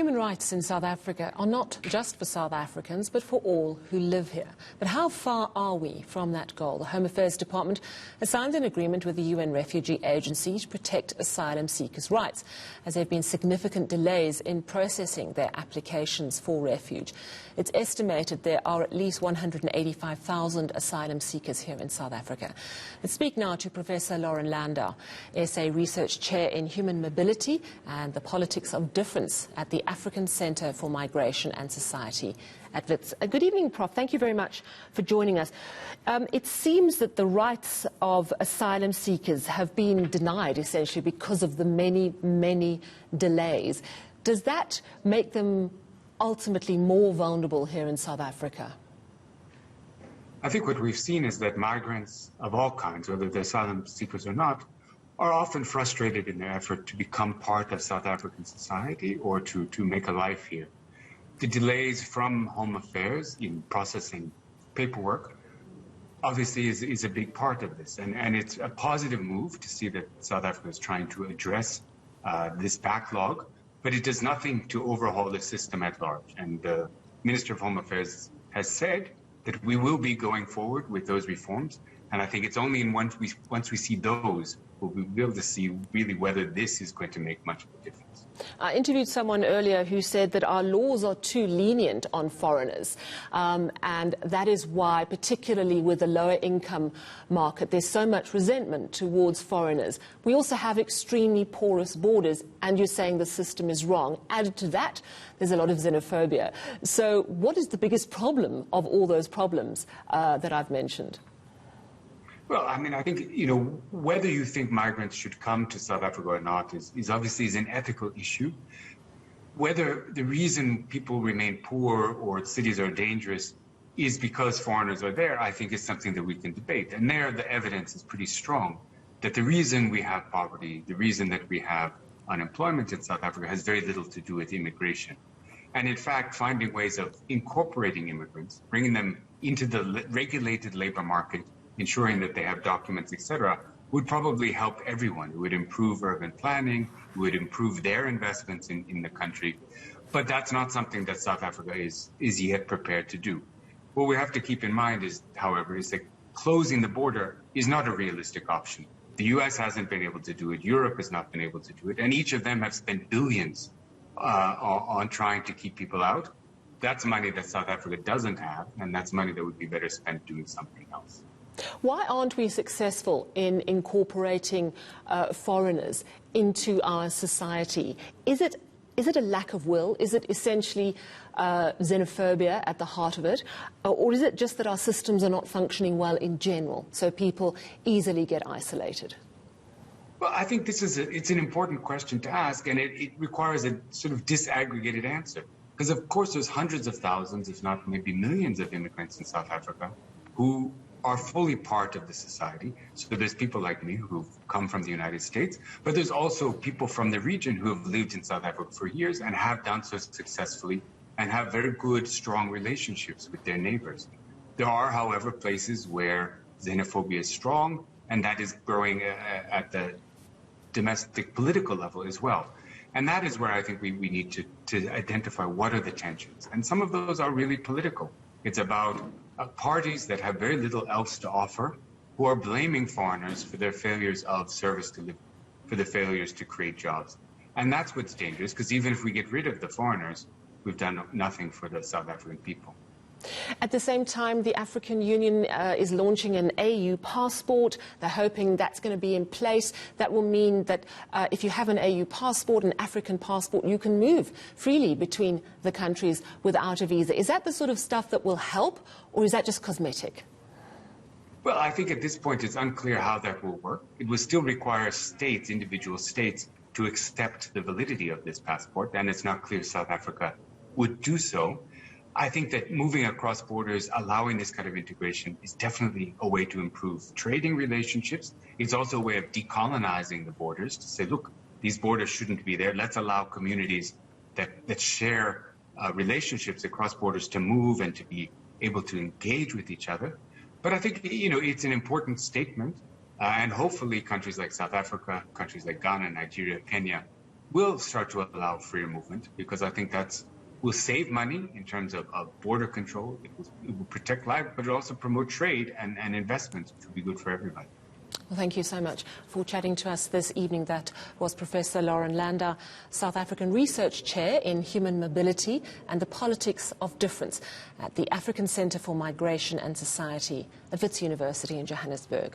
Human rights in South Africa are not just for South Africans, but for all who live here. But how far are we from that goal? The Home Affairs Department has signed an agreement with the UN Refugee Agency to protect asylum seekers' rights, as there have been significant delays in processing their applications for refuge. It's estimated there are at least 185,000 asylum seekers here in South Africa. Let's speak now to Professor Lauren Landau, SA Research Chair in Human Mobility and the Politics of Difference at the African Centre for Migration and Society at WITS. Good evening, Prof. Thank you very much for joining us. It seems that the rights of asylum seekers have been denied, essentially, because of the many delays. Does that make them ultimately more vulnerable here in South Africa? I think what we've seen is that migrants of all kinds, whether they're asylum seekers or not, are often frustrated in their effort to become part of South African society or to make a life here. The delays from Home Affairs in processing paperwork obviously is a big part of this. And it's a positive move to see that South Africa is trying to address this backlog, but it does nothing to overhaul the system at large. And the Minister of Home Affairs has said that we will be going forward with those reforms. And I think it's only once we see those, we'll be able to see really whether this is going to make much of a difference. I interviewed someone earlier who said that our laws are too lenient on foreigners. And that is why, particularly with the lower income market, there's so much resentment towards foreigners. We also have extremely porous borders, and you're saying the system is wrong. Added to that, there's a lot of xenophobia. So what is the biggest problem of all those problems that I've mentioned? Well, I mean, I think, whether you think migrants should come to South Africa or not is obviously an ethical issue. Whether the reason people remain poor or cities are dangerous is because foreigners are there, I think is something that we can debate. And there, the evidence is pretty strong that the reason we have poverty, the reason that we have unemployment in South Africa has very little to do with immigration. And in fact, finding ways of incorporating immigrants, bringing them into the regulated labor market, ensuring that they have documents, etc., would probably help everyone. It would improve urban planning, it would improve their investments in the country. But that's not something that South Africa is yet prepared to do. What we have to keep in mind is, however, is that closing the border is not a realistic option. The US hasn't been able to do it, Europe has not been able to do it, and each of them have spent billions on trying to keep people out. That's money that South Africa doesn't have, and that's money that would be better spent doing something else. Why aren't we successful in incorporating foreigners into our society? Is it a lack of will? Is it essentially xenophobia at the heart of it? Or is it just that our systems are not functioning well in general, so people easily get isolated? Well, I think it's an important question to ask, and it requires a sort of disaggregated answer. Because, of course, there's hundreds of thousands, if not maybe millions of immigrants in South Africa who are fully part of the society. So there's people like me who've come from the United States, but there's also people from the region who have lived in South Africa for years and have done so successfully and have very good, strong relationships with their neighbors. There are, however, places where xenophobia is strong, and that is growing at the domestic political level as well. And that is where I think we need to identify what are the tensions. And some of those are really political. It's about parties that have very little else to offer, who are blaming foreigners for their failures of service delivery, for the failures to create jobs. And that's what's dangerous, because even if we get rid of the foreigners, we've done nothing for the South African people. At the same time, the African Union is launching an AU passport. They're hoping that's going to be in place. That will mean that if you have an AU passport, an African passport, you can move freely between the countries without a visa. Is that the sort of stuff that will help, or is that just cosmetic? Well, I think at this point it's unclear how that will work. It will still require states, individual states, to accept the validity of this passport, and it's not clear South Africa would do so. I think that moving across borders, allowing this kind of integration is definitely a way to improve trading relationships. It's also a way of decolonizing the borders, to say, look, these borders shouldn't be there. Let's allow communities that share relationships across borders to move and to be able to engage with each other. But I think, it's an important statement. And hopefully countries like South Africa, countries like Ghana, Nigeria, Kenya will start to allow freer movement, because I think will save money in terms of border control. It will protect life, but it will also promote trade and investment, which will be good for everybody. Well, thank you so much for chatting to us this evening. That was Professor Lauren Lander, South African Research Chair in Human Mobility and the Politics of Difference at the African Centre for Migration and Society at Wits University in Johannesburg.